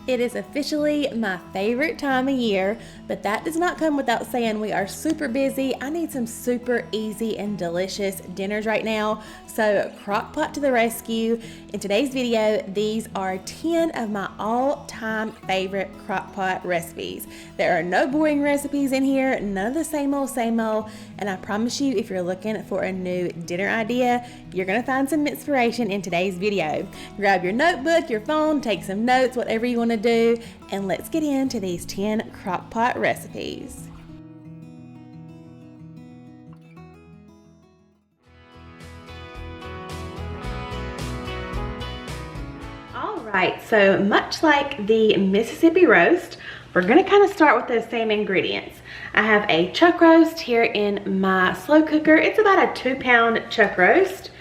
It is officially my favorite time of year, but that does not come without saying we are super busy. I need some super easy and delicious dinners right now, so Crockpot to the rescue. In today's video, these are 10 of my all-time favorite Crockpot recipes. There are no boring recipes in here, none of the same old, and I promise you, if you're looking for a new dinner idea, you're gonna find some inspiration in today's video. Grab your notebook, your phone, take some notes, whatever you want to do, and let's get into these 10 Crockpot recipes. Alright, so much like the Mississippi roast, we're going to kind of start with those same ingredients. I have a chuck roast here in my slow cooker. It's about a 2-pound chuck roast.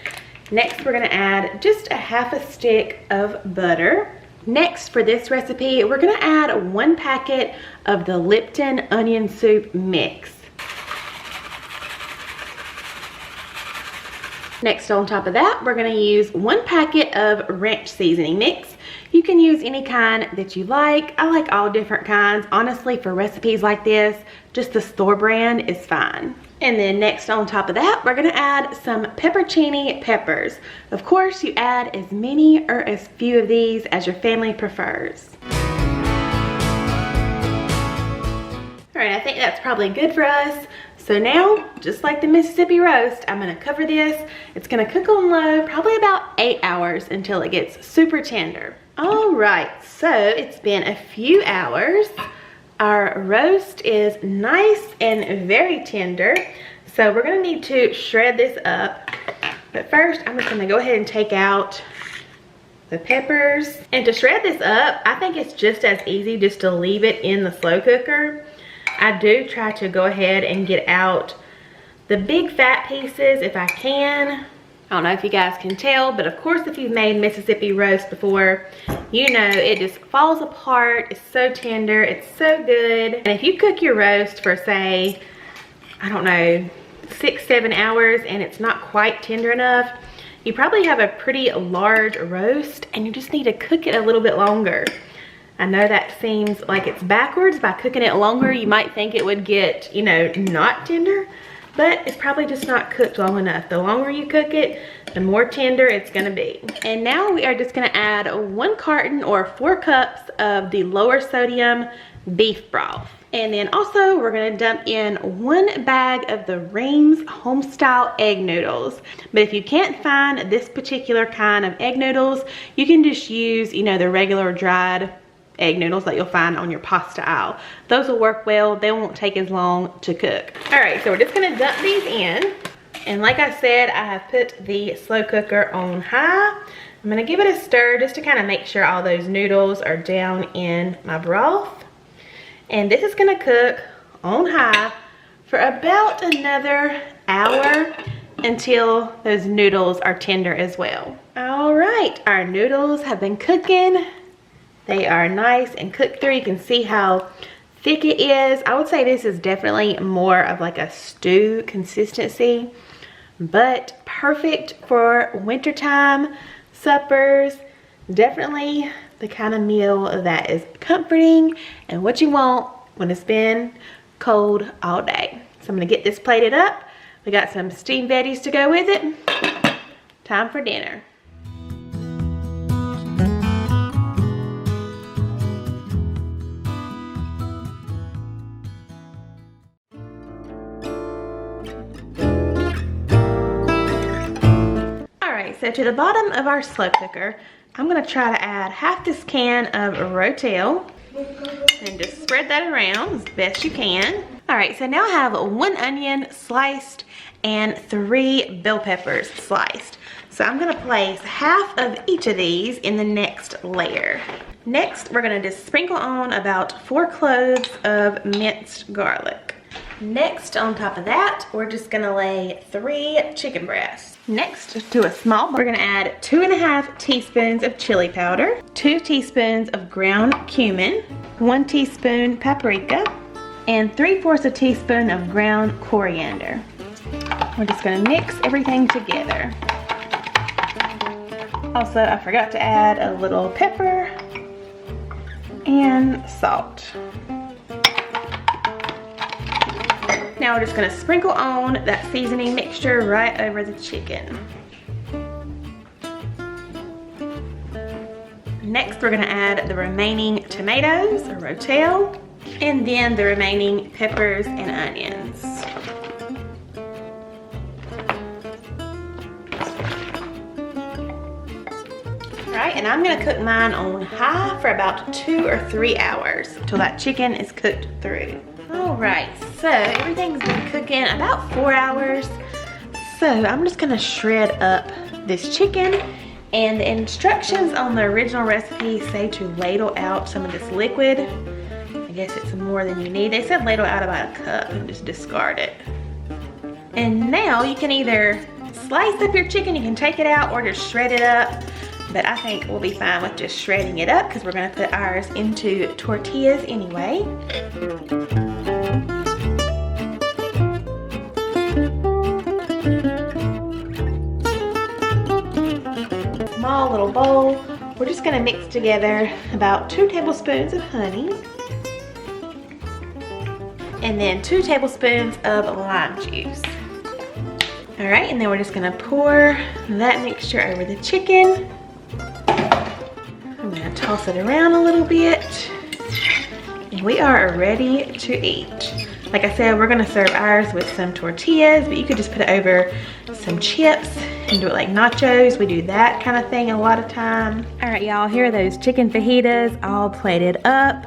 Next, we're going to add just a half a stick of butter. Next, for this recipe, we're going to add 1 packet of the Lipton onion soup mix. Next, on top of that, we're going to use 1 packet of ranch seasoning mix. You can use any kind that you like. I like all different kinds. Honestly, for recipes like this, just the store brand is fine. And then next, on top of that, we're going to add some pepperoncini peppers. Of course, you add as many or as few of these as your family prefers. All right, I think that's probably good for us. So now, just like the Mississippi roast, I'm going to cover this. It's going to cook on low, probably about 8 hours until it gets super tender. All right, so it's been a few hours. Our roast is nice and very tender, so we're going to need to shred this up. But first, I'm just going to go ahead and take out the peppers. And to shred this up, I think it's just as easy just to leave it in the slow cooker. I do try to go ahead and get out the big fat pieces if I can. I don't know if you guys can tell, but of course if you've made Mississippi roast before, you know it just falls apart. It's so tender, it's so good. And if you cook your roast for, say, I don't know, 6-7 hours and it's not quite tender enough, you probably have a pretty large roast and you just need to cook it a little bit longer. I know that seems like it's backwards. By cooking it longer, you might think it would get, you know, not tender, but it's probably just not cooked long enough. The longer you cook it, the more tender it's gonna be. And now we are just gonna add 1 carton or 4 cups of the lower sodium beef broth. And then also we're gonna dump in 1 bag of the Reams homestyle egg noodles. But if you can't find this particular kind of egg noodles, you can just use, you know, the regular dried egg noodles that you'll find on your pasta aisle. Those will work well. They won't take as long to cook. All right, so we're just gonna dump these in. And like I said, I have put the slow cooker on high. I'm gonna give it a stir just to kind of make sure all those noodles are down in my broth. And this is gonna cook on high for about another hour until those noodles are tender as well. All right, our noodles have been cooking. They are nice and cooked through. You can see how thick it is. I would say this is definitely more of like a stew consistency, but perfect for wintertime suppers. Definitely the kind of meal that is comforting and what you want when it's been cold all day. So I'm gonna get this plated up. We got some steamed veggies to go with it. Time for dinner. So to the bottom of our slow cooker, I'm gonna try to add half this can of Rotel and just spread that around as best you can. All right, so now I have 1 onion sliced and 3 bell peppers sliced. So I'm gonna place half of each of these in the next layer. Next, we're gonna just sprinkle on about 4 cloves of minced garlic. Next, on top of that, we're just gonna lay 3 chicken breasts. Next, to a small bowl, we're gonna add 2.5 teaspoons of chili powder, 2 teaspoons of ground cumin, 1 teaspoon paprika, and 3/4 teaspoon of ground coriander. We're just gonna mix everything together. Also, I forgot to add a little pepper and salt. Now we're just gonna sprinkle on that seasoning mixture right over the chicken. Next, we're gonna add the remaining tomatoes, or rotel, and then the remaining peppers and onions. Alright, and I'm gonna cook mine on high for about 2 or 3 hours until that chicken is cooked through. Alright, so everything's been cooking about 4 hours. So I'm just gonna shred up this chicken, and the instructions on the original recipe say to ladle out some of this liquid. I guess it's more than you need. They said ladle out about a cup and just discard it. And now you can either slice up your chicken, you can take it out, or just shred it up. But I think we'll be fine with just shredding it up because we're gonna put ours into tortillas anyway. Small little bowl. We're just gonna mix together about 2 tablespoons of honey. And then 2 tablespoons of lime juice. All right, and then we're just gonna pour that mixture over the chicken. I'm gonna toss it around a little bit. And we are ready to eat. Like I said, we're gonna serve ours with some tortillas, but you could just put it over some chips and do it like nachos. We do that kind of thing a lot of time. All right, y'all, here are those chicken fajitas all plated up.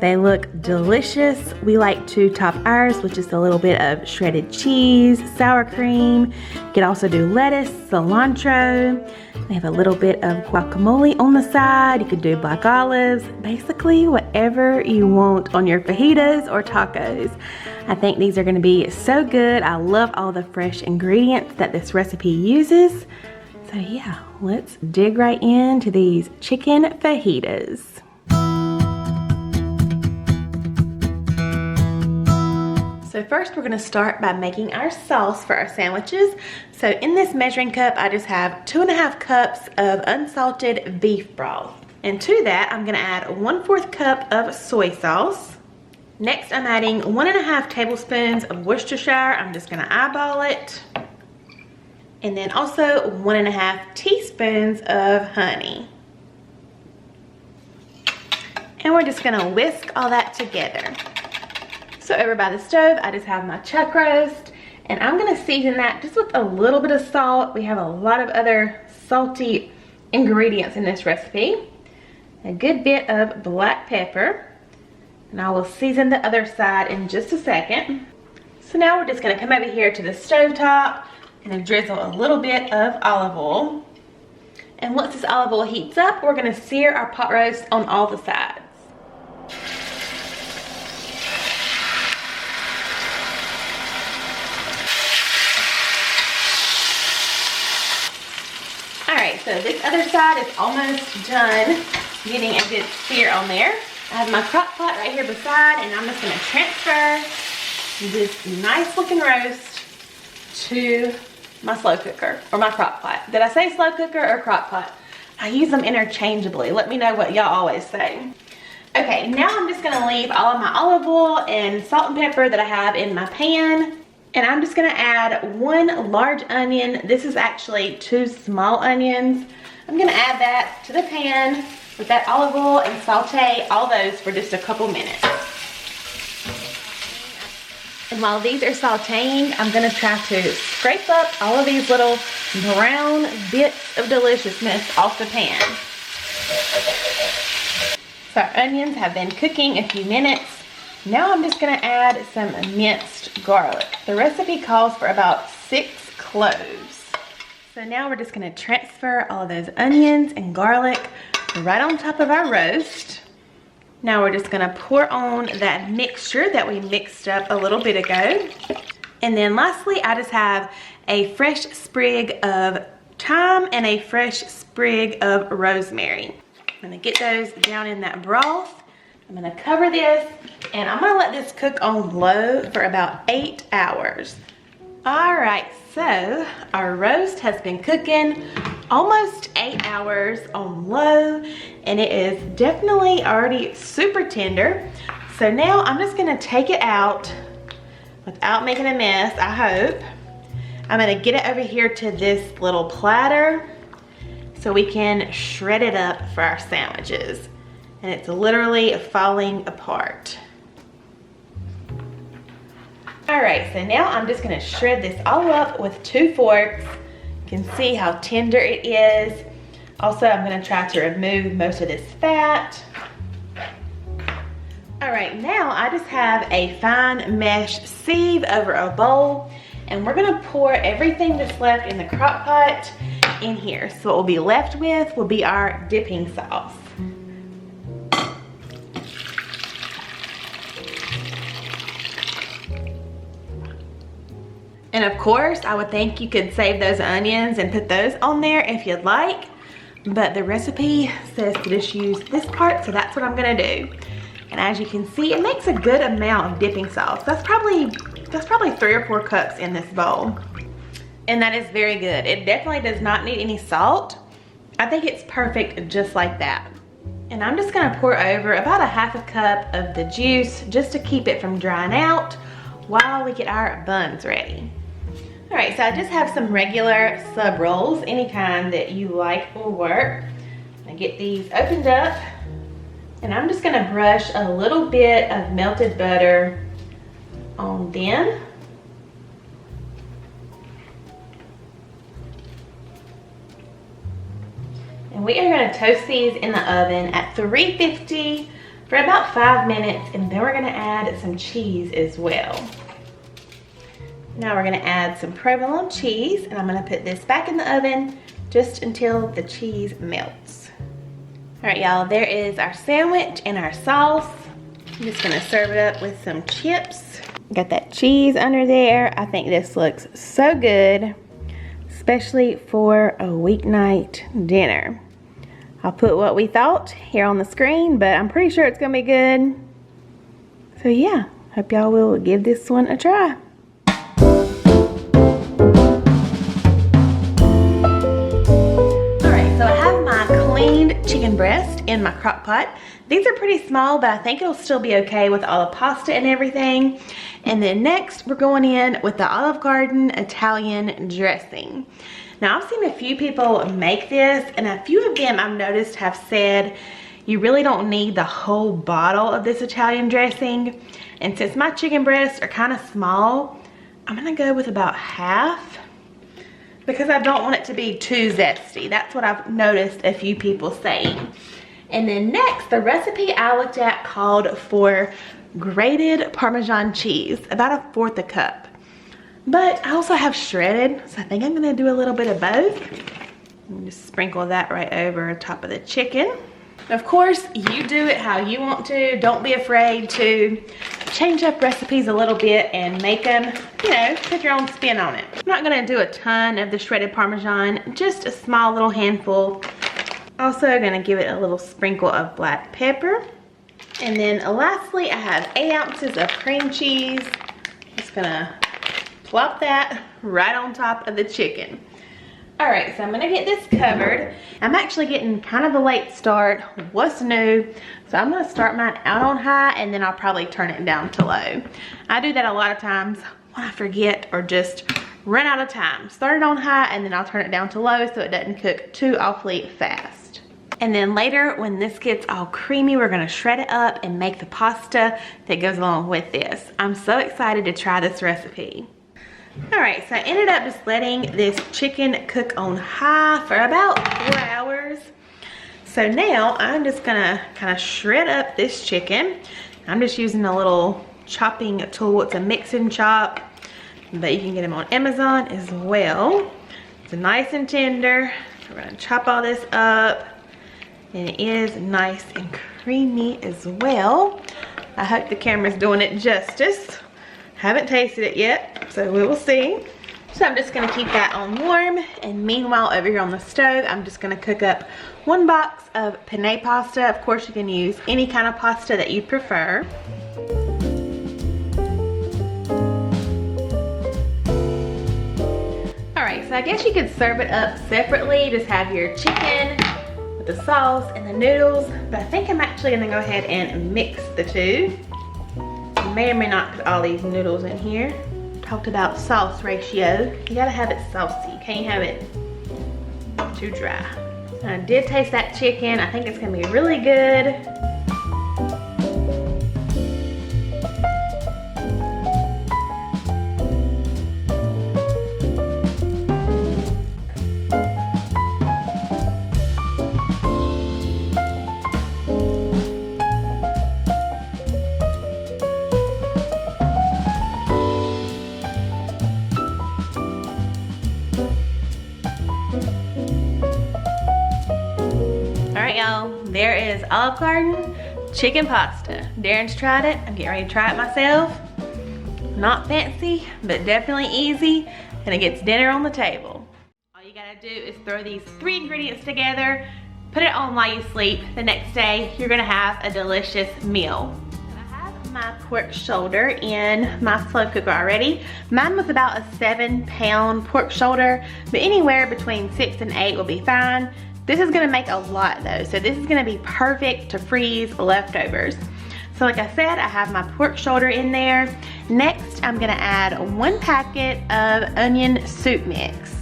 They look delicious. We like to top ours with just a little bit of shredded cheese, sour cream. You can also do lettuce, cilantro. They have a little bit of guacamole on the side. You could do black olives, basically whatever you want on your fajitas or tacos. I think these are gonna be so good. I love all the fresh ingredients that this recipe uses. So yeah, let's dig right into these chicken fajitas. So first we're gonna start by making our sauce for our sandwiches. So in this measuring cup, I just have 2½ cups of unsalted beef broth. And to that, I'm gonna add 1/4 cup of soy sauce. Next, I'm adding 1½ tablespoons of Worcestershire. I'm just gonna eyeball it. And then also 1½ teaspoons of honey. And we're just gonna whisk all that together. So over by the stove, I just have my chuck roast, and I'm gonna season that just with a little bit of salt. We have a lot of other salty ingredients in this recipe. A good bit of black pepper, and I will season the other side in just a second. So now we're just gonna come over here to the stove top and drizzle a little bit of olive oil. And once this olive oil heats up, we're gonna sear our pot roast on all the sides. Alright, so this other side is almost done getting a good sear on there. I have my crock pot right here beside, and I'm just going to transfer this nice looking roast to my slow cooker, or my crock pot. Did I say slow cooker or crock pot? I use them interchangeably. Let me know what y'all always say. Okay, now I'm just going to leave all of my olive oil and salt and pepper that I have in my pan. And I'm just gonna add 1 large onion. This is actually 2 small onions. I'm gonna add that to the pan with that olive oil and saute all those for just a couple minutes. And while these are sauteing, I'm gonna try to scrape up all of these little brown bits of deliciousness off the pan. So our onions have been cooking a few minutes. Now I'm just gonna add some minced garlic. The recipe calls for about 6 cloves. So now we're just gonna transfer all of those onions and garlic right on top of our roast. Now we're just gonna pour on that mixture that we mixed up a little bit ago. And then lastly, I just have a fresh sprig of thyme and a fresh sprig of rosemary. I'm gonna get those down in that broth. I'm gonna cover this, and I'm gonna let this cook on low for about 8 hours. All right, so our roast has been cooking almost 8 hours on low, and it is definitely already super tender. So now I'm just gonna take it out without making a mess, I hope. I'm gonna get it over here to this little platter so we can shred it up for our sandwiches. And it's literally falling apart. All right, so now I'm just gonna shred this all up with 2 forks. You can see how tender it is. Also, I'm gonna try to remove most of this fat. All right, now I just have a fine mesh sieve over a bowl, and we're gonna pour everything that's left in the crock pot in here. So what we'll be left with will be our dipping sauce. And of course, I would think you could save those onions and put those on there if you'd like, but the recipe says to just use this part, so that's what I'm gonna do. And as you can see, it makes a good amount of dipping sauce. That's probably 3 or 4 cups in this bowl. And that is very good. It definitely does not need any salt. I think it's perfect just like that. And I'm just gonna pour over about a 1/2 cup of the juice just to keep it from drying out while we get our buns ready. All right, so I just have some regular sub rolls, any kind that you like will work. I get these opened up, and I'm just gonna brush a little bit of melted butter on them. And we are gonna toast these in the oven at 350 for about 5 minutes, and then we're gonna add some cheese as well. Now we're gonna add some provolone cheese, and I'm gonna put this back in the oven just until the cheese melts. All right, y'all, there is our sandwich and our sauce. I'm just gonna serve it up with some chips. Got that cheese under there. I think this looks so good, especially for a weeknight dinner. I'll put what we thought here on the screen, but I'm pretty sure it's gonna be good. So yeah, hope y'all will give this one a try. Chicken breast in my crock pot. These are pretty small, but I think it'll still be okay with all the pasta and everything. And then next, we're going in with the Olive Garden Italian dressing. Now, I've seen a few people make this, and a few of them I've noticed have said you really don't need the whole bottle of this Italian dressing. And since my chicken breasts are kind of small, I'm gonna go with about half, because I don't want it to be too zesty. That's what I've noticed a few people saying. And then next, the recipe I looked at called for grated Parmesan cheese, about 1/4 cup. But I also have shredded, so I think I'm gonna do a little bit of both. And just sprinkle that right over top of the chicken. Of course, you do it how you want to. Don't be afraid to change up recipes a little bit and make them, you know, put your own spin on it. I'm not gonna do a ton of the shredded Parmesan, just a small little handful. Also gonna give it a little sprinkle of black pepper. And then lastly, I have 8 ounces of cream cheese. Just gonna plop that right on top of the chicken. All right, so I'm gonna get this covered. I'm actually getting kind of a late start. What's new? So I'm gonna start mine out on high, and then I'll probably turn it down to low. I do that a lot of times when I forget or just run out of time. Start it on high, and then I'll turn it down to low so it doesn't cook too awfully fast. And then later, when this gets all creamy, we're gonna shred it up and make the pasta that goes along with this. I'm so excited to try this recipe. All right, so I ended up just letting this chicken cook on high for about 4 hours. So now I'm just gonna kind of shred up this chicken. I'm just using a little chopping tool. It's a mix and chop, but you can get them on Amazon as well. It's nice and tender. We're gonna chop all this up, and it is nice and creamy as well. I hope the camera's doing it justice. Haven't tasted it yet, so we will see. So I'm just gonna keep that on warm, and meanwhile over here on the stove, I'm just gonna cook up 1 box of penne pasta. Of course, you can use any kind of pasta that you prefer. All right, so I guess you could serve it up separately, just have your chicken with the sauce and the noodles, but I think I'm actually gonna go ahead and mix the two. You may or may not put all these noodles in here. Talked about sauce ratio. You gotta have it saucy, you can't have it too dry. I did taste that chicken. I think it's gonna be really good. Y'all, there is Olive Garden chicken pasta. Darren's tried it. I'm getting ready to try it myself. Not fancy, but definitely easy, and it gets dinner on the table. All you gotta do is throw these 3 ingredients together, put it on while you sleep. The next day, you're gonna have a delicious meal. I have my pork shoulder in my slow cooker already. Mine was about a 7-pound pork shoulder, but anywhere between 6 and 8 will be fine. This is gonna make a lot though, so this is gonna be perfect to freeze leftovers. So like I said, I have my pork shoulder in there. Next, I'm gonna add 1 packet of onion soup mix.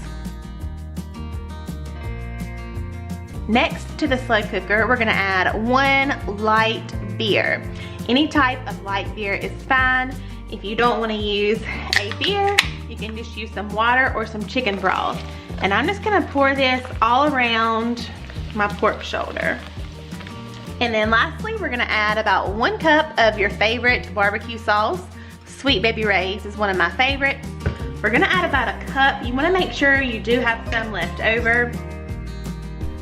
Next to the slow cooker, we're gonna add 1 light beer. Any type of light beer is fine. If you don't wanna use a beer, you can just use some water or some chicken broth. And I'm just gonna pour this all around my pork shoulder. And then lastly, we're gonna add about 1 cup of your favorite barbecue sauce. Sweet Baby Ray's is one of my favorites. We're gonna add about a cup. You wanna make sure you do have some left over.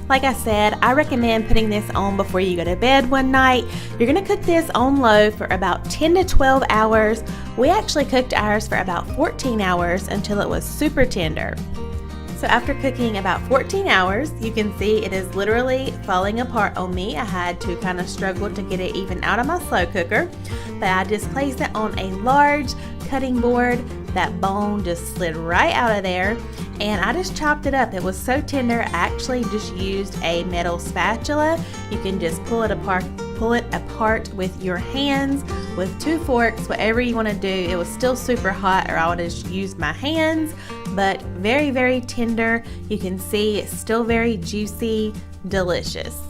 Like I said, I recommend putting this on before you go to bed one night. You're gonna cook this on low for about 10 to 12 hours. We actually cooked ours for about 14 hours until it was super tender. So after cooking about 14 hours, you can see it is literally falling apart on me. I had to kind of struggle to get it even out of my slow cooker, but I just placed it on a large cutting board. That bone just slid right out of there, and I just chopped it up. It was so tender, I actually just used a metal spatula. You can just pull it apart with your hands with 2 forks, whatever you want to do. It was still super hot, or I would have just used my hands, but very, very tender. You can see it's still very juicy, delicious.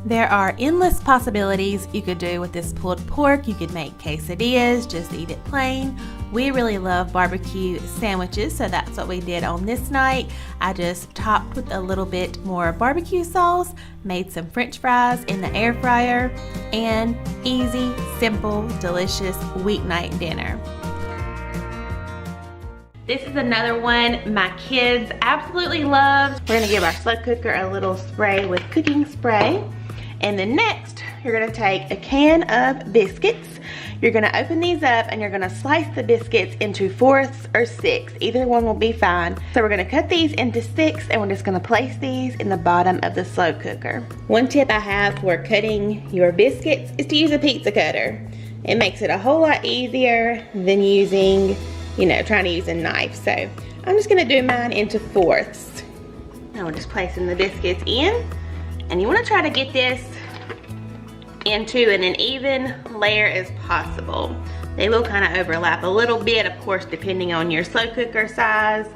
There are endless possibilities you could do with this pulled pork. You could make quesadillas, just eat it plain. We really love barbecue sandwiches, so that's what we did on this night. I just topped with a little bit more barbecue sauce, made some french fries in the air fryer, and easy, simple, delicious weeknight dinner. This is another one my kids absolutely loved. We're gonna give our slow cooker a little spray with cooking spray. And then next, you're gonna take a can of biscuits. You're gonna open these up and you're gonna slice the biscuits into 4ths or 6ths. Either one will be fine. So we're gonna cut these into 6 and we're just gonna place these in the bottom of the slow cooker. One tip I have for cutting your biscuits is to use a pizza cutter. It makes it a whole lot easier than using, trying to use a knife. So I'm just gonna do mine into 4ths. Now we're just placing the biscuits in. And you want to try to get this into an even layer as possible. They will kind of overlap a little bit, of course, depending on your slow cooker size,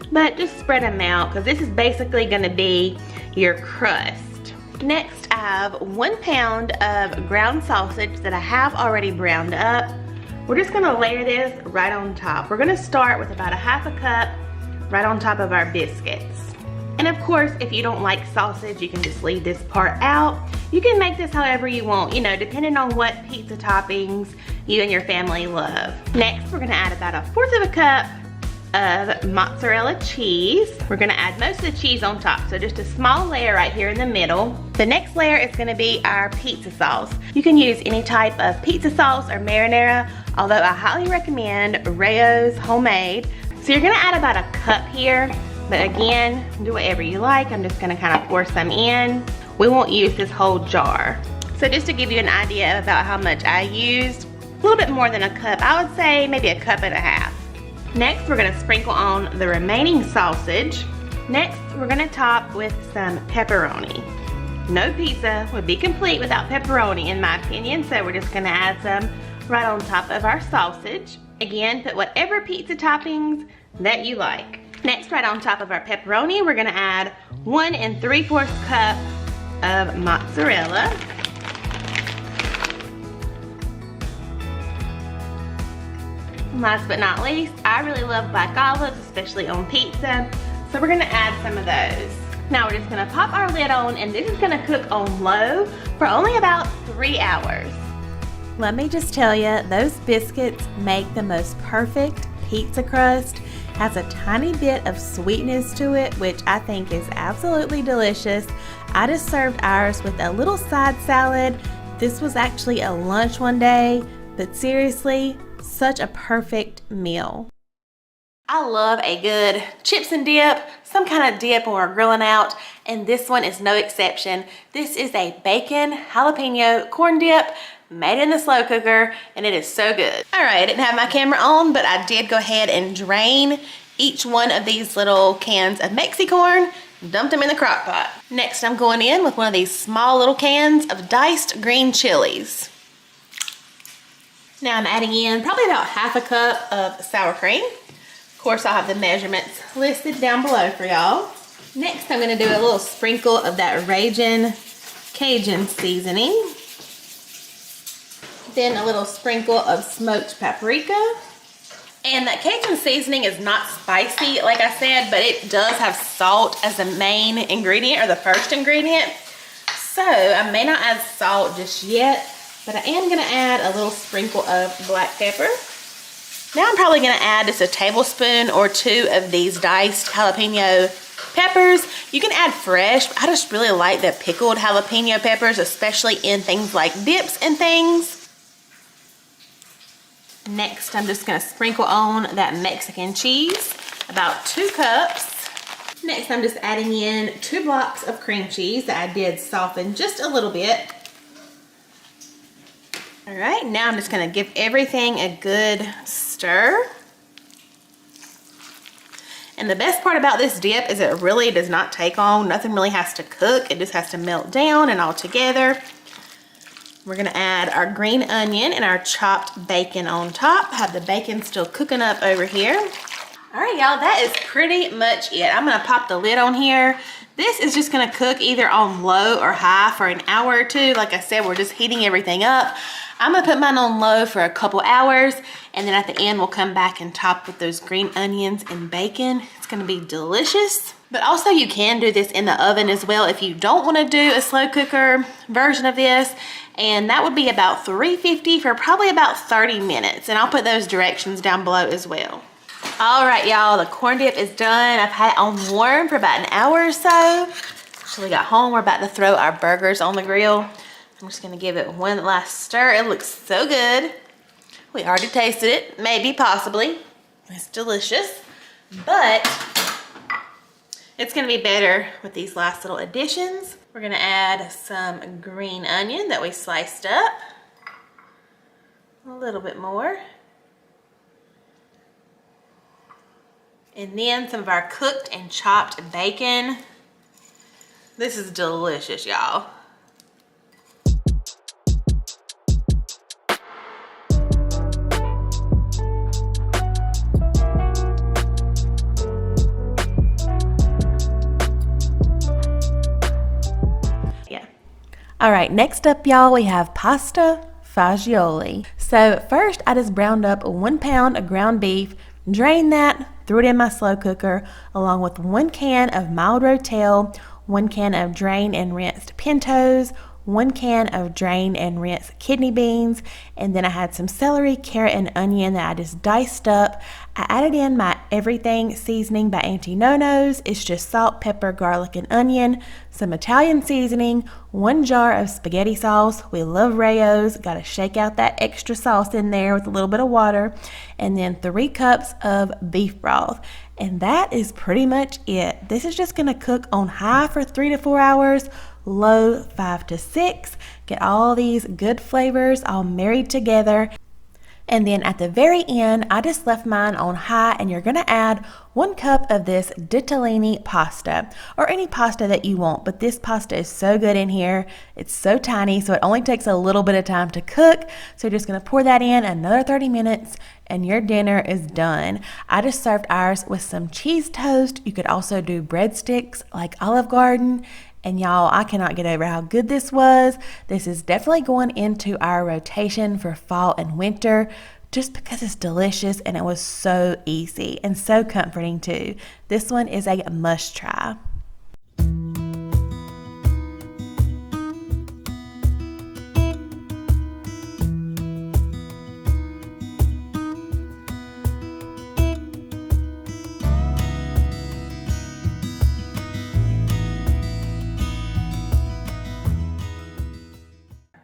but just spread them out because this is basically going to be your crust. Next, I have 1 pound of ground sausage that I have already browned up. We're just going to layer this right on top. We're going to start with about a 1/2 cup right on top of our biscuits. And of course, if you don't like sausage, you can just leave this part out. You can make this however you want, depending on what pizza toppings you and your family love. Next, we're gonna add about a 1/4 of a cup of mozzarella cheese. We're gonna add most of the cheese on top, so just a small layer right here in the middle. The next layer is gonna be our pizza sauce. You can use any type of pizza sauce or marinara, although I highly recommend Rayo's homemade. So you're gonna add about a cup here. But again, do whatever you like. I'm just gonna kind of pour some in. We won't use this whole jar. So just to give you an idea about how much I used, a little bit more than a cup. I would say maybe a 1.5 cups. Next, we're gonna sprinkle on the remaining sausage. Next, we're gonna top with some pepperoni. No pizza would be complete without pepperoni in my opinion, so we're just gonna add some right on top of our sausage. Again, put whatever pizza toppings that you like. Next, right on top of our pepperoni, we're gonna add 1 3/4 cup of mozzarella. Last but not least, I really love black olives, especially on pizza, so we're gonna add some of those. Now we're just gonna pop our lid on, and this is gonna cook on low for only about 3 hours. Let me just tell you, those biscuits make the most perfect pizza crust. Has a tiny bit of sweetness to it, which I think is absolutely delicious. I just served ours with a little side salad. This was actually a lunch one day, but seriously, such a perfect meal. I love a good chips and dip, some kind of dip when we're grilling out, and this one is no exception. This is a bacon jalapeno corn dip made in the slow cooker, and it is so good. All right, I didn't have my camera on, but I did go ahead and drain each one of these little cans of Mexicorn, dumped them in the crock pot. Next, I'm going in with one of these small little cans of diced green chilies. Now I'm adding in probably about 1/2 cup of sour cream. Of course, I'll have the measurements listed down below for y'all. Next, I'm gonna do a little sprinkle of that Ragin' Cajun seasoning. Then a little sprinkle of smoked paprika. And that Cajun seasoning is not spicy, like I said, but it does have salt as the main ingredient or the first ingredient. So I may not add salt just yet, but I am gonna add a little sprinkle of black pepper. Now I'm probably gonna add just a tablespoon or 2 of these diced jalapeno peppers. You can add fresh, but I just really like the pickled jalapeno peppers, especially in things like dips and things. Next, I'm just gonna sprinkle on that Mexican cheese, about 2 cups. Next, I'm just adding in 2 blocks of cream cheese that I did soften just a little bit. All right, now I'm just gonna give everything a good stir. And the best part about this dip is it really does not take long. Nothing really has to cook. It just has to melt down and all together. We're gonna add our green onion and our chopped bacon on top. Have the bacon still cooking up over here. All right, y'all, that is pretty much it. I'm gonna pop the lid on here. This is just gonna cook either on low or high for an hour or 2. Like I said, we're just heating everything up. I'm gonna put mine on low for a couple hours, and then at the end, we'll come back and top with those green onions and bacon. It's gonna be delicious. But also you can do this in the oven as well if you don't wanna do a slow cooker version of this. And that would be about 350 for probably about 30 minutes. And I'll put those directions down below as well. All right, y'all, the corn dip is done. I've had it on warm for about an hour or so. So we got home, we're about to throw our burgers on the grill. I'm just gonna give it one last stir. It looks so good. We already tasted it, maybe, possibly. It's delicious, but it's gonna be better with these last little additions. We're gonna add some green onion that we sliced up. A little bit more. And then some of our cooked and chopped bacon. This is delicious, y'all. All right, next up, y'all, we have pasta fagioli. So first, I just browned up 1 pound of ground beef, drained that, threw it in my slow cooker, along with 1 can of mild rotel, 1 can of drained and rinsed pintos, 1 can of drained and rinsed kidney beans, and then I had some celery, carrot, and onion that I just diced up. I added in my everything seasoning by Auntie Nono's. It's just salt, pepper, garlic, and onion, some Italian seasoning, 1 jar of spaghetti sauce. We love Rayo's. Got to shake out that extra sauce in there with a little bit of water, and then 3 cups of beef broth. And that is pretty much it. This is just going to cook on high for 3 to 4 hours, low 5 to 6. Get all these good flavors all married together. And then at the very end, I just left mine on high, and you're gonna add 1 cup of this ditalini pasta, or any pasta that you want, but this pasta is so good in here. It's so tiny, so it only takes a little bit of time to cook. So you're just gonna pour that in another 30 minutes and your dinner is done. I just served ours with some cheese toast. You could also do breadsticks like Olive Garden. And y'all, I cannot get over how good this was. This is definitely going into our rotation for fall and winter just because it's delicious and it was so easy and so comforting too. This one is a must try.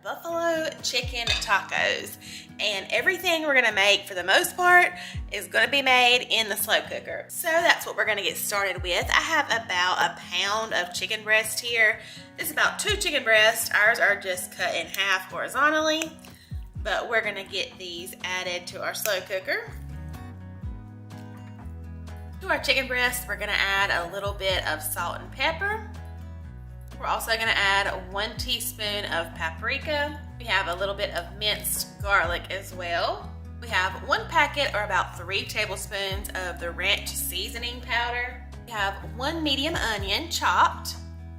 Buffalo chicken tacos, and everything we're gonna make for the most part is gonna be made in the slow cooker. So that's what we're gonna get started with. I have about a pound of chicken breast here. This is about 2 chicken breasts. Ours are just cut in half horizontally, but we're gonna get these added to our slow cooker. To our chicken breast, we're gonna add a little bit of salt and pepper. We're also gonna add 1 teaspoon of paprika. We have a little bit of minced garlic as well. We have 1 packet, or about 3 tablespoons of the ranch seasoning powder. We have 1 medium onion chopped.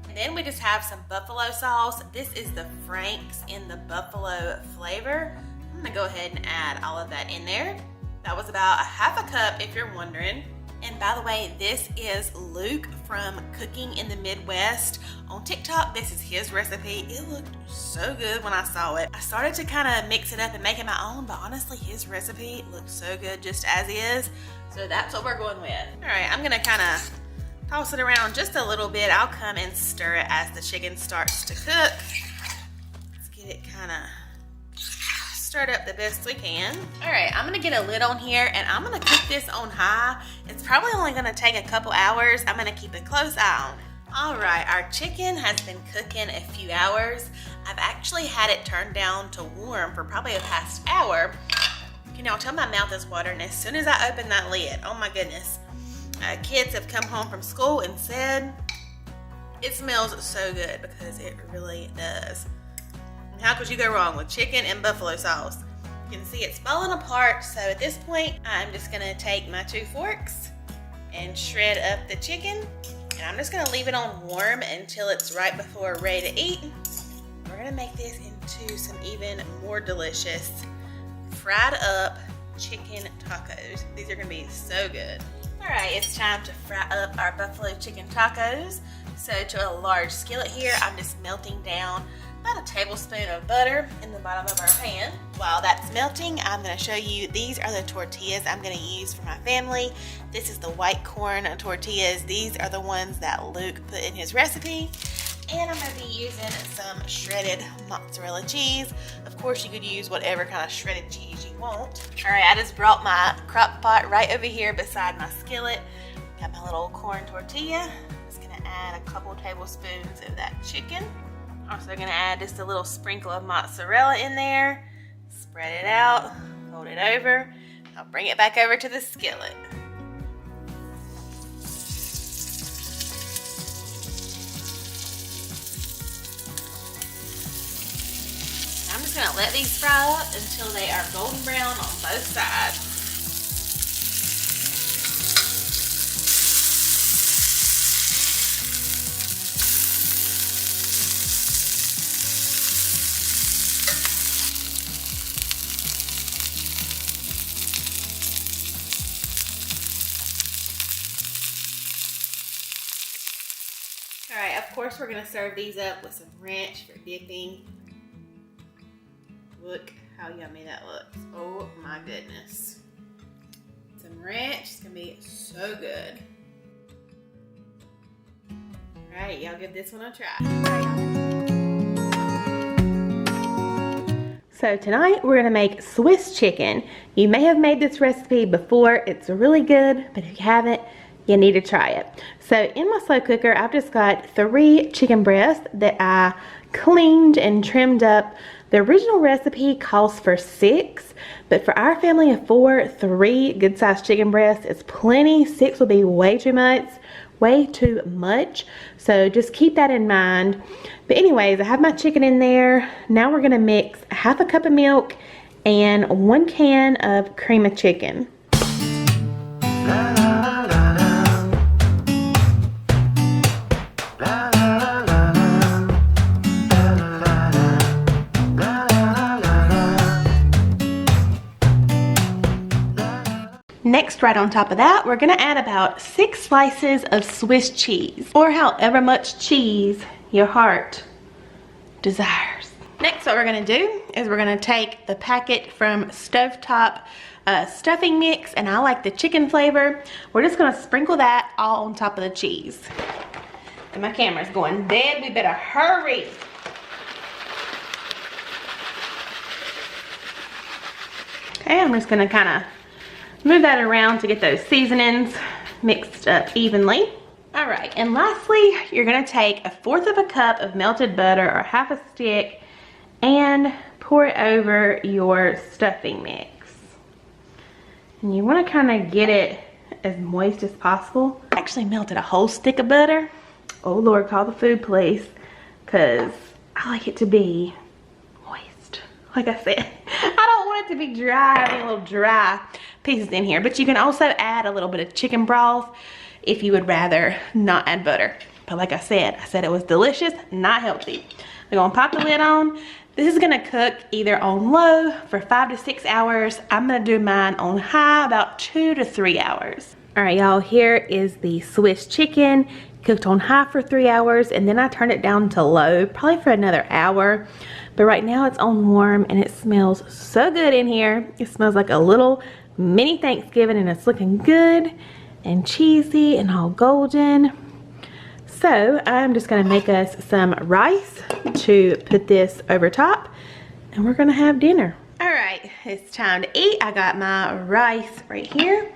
And then we just have some buffalo sauce. This is the Frank's in the buffalo flavor. I'm gonna go ahead and add all of that in there. That was about a half a cup if you're wondering. And by the way, this is Luke from Cooking in the Midwest on TikTok. This is his recipe. It looked so good when I saw it. I started to kind of mix it up and make it my own, but honestly, his recipe looks so good just as is. So that's what we're going with. All right, I'm gonna kind of toss it around just a little bit. I'll come and stir it as the chicken starts to cook. Let's get it kind of stirred up the best we can. All right, I'm gonna get a lid on here and I'm gonna cook this on high. It's probably only gonna take a couple hours. I'm gonna keep a close eye on it. All right, our chicken has been cooking a few hours. I've actually had it turned down to warm for probably the past hour. You know, tell my mouth is watering as soon as I open that lid. Oh my goodness. Kids have come home from school and said it smells so good, because it really does. How could you go wrong with chicken and buffalo sauce? You can see it's falling apart, so at this point, I'm just gonna take my 2 forks and shred up the chicken. And I'm just gonna leave it on warm until it's right before ready to eat. We're gonna make this into some even more delicious fried up chicken tacos. These are gonna be so good. All right, it's time to fry up our buffalo chicken tacos. So to a large skillet here, I'm just melting down about a tablespoon of butter in the bottom of our pan. While that's melting, I'm gonna show you, these are the tortillas I'm gonna use for my family. This is the white corn tortillas. These are the ones that Luke put in his recipe. And I'm gonna be using some shredded mozzarella cheese. Of course, you could use whatever kind of shredded cheese you want. All right, I just brought my crock pot right over here beside my skillet. Got my little corn tortilla. Just gonna add a couple tablespoons of that chicken. Also gonna add just a little sprinkle of mozzarella in there. Spread it out, fold it over. I'll bring it back over to the skillet. I'm just gonna let these fry up until they are golden brown on both sides. All right, of course we're gonna serve these up with some ranch for dipping. Look how yummy that looks. Oh my goodness. Some ranch, it's gonna be so good. All right, y'all give this one a try. So tonight we're gonna make Swiss chicken. You may have made this recipe before. It's really good, but if you haven't, you need to try it. So in my slow cooker, I've just got 3 chicken breasts that I cleaned and trimmed up The original recipe calls for 6, but for our family of 4, 3 good-sized chicken breasts is plenty. 6 will be way too much. So just keep that in mind. But anyways, I have my chicken in there. Now we're gonna mix 1/2 cup of milk and 1 can of cream of chicken. Next, right on top of that, we're gonna add about 6 slices of Swiss cheese, or however much cheese your heart desires. Next, what we're gonna do is we're gonna take the packet from Stovetop stuffing mix, and I like the chicken flavor. We're just gonna sprinkle that all on top of the cheese. And my camera's going dead, we better hurry. Okay, I'm just gonna kinda move that around to get those seasonings mixed up evenly. All right, and lastly, you're gonna take 1/4 cup of melted butter or 1/2 stick and pour it over your stuffing mix. And you wanna kinda get it as moist as possible. I actually melted a whole stick of butter. Oh Lord, call the food place, cause I like it to be moist. Like I said, I don't want it to be dry, any little dry pieces in here. But you can also add a little bit of chicken broth if you would rather not add butter. But like I said it was delicious, not healthy. We're gonna pop the lid on. This is gonna cook either on low for 5 to 6 hours. I'm gonna do mine on high, about 2 to 3 hours. All right, y'all, here is the Swiss chicken. Cooked on high for 3 hours, and then I turned it down to low, probably for another hour. But right now it's on warm, and it smells so good in here. It smells like a little mini Thanksgiving, and it's looking good and cheesy and all golden. So I'm just gonna make us some rice to put this over top, and we're gonna have dinner. All right, it's time to eat. I got my rice right here.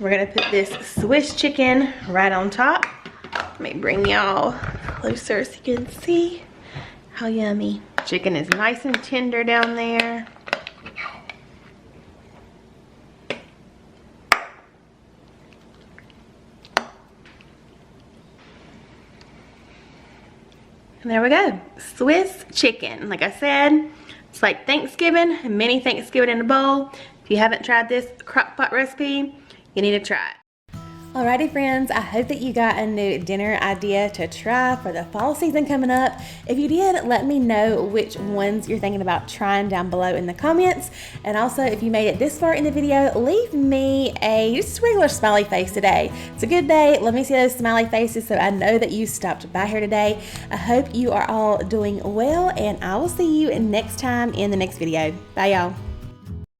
We're gonna put this Swiss chicken right on top. Let me bring y'all closer so you can see how yummy. Chicken is nice and tender down there. And there we go, Swiss chicken. Like I said, it's like Thanksgiving, a mini Thanksgiving in a bowl. If you haven't tried this Crockpot recipe, you need to try it. Alrighty friends, I hope that you got a new dinner idea to try for the fall season coming up. If you did, let me know which ones you're thinking about trying down below in the comments. And also, if you made it this far in the video, leave me a just regular smiley face today. It's a good day. Let me see those smiley faces so I know that you stopped by here today. I hope you are all doing well, and I will see you next time in the next video. Bye y'all.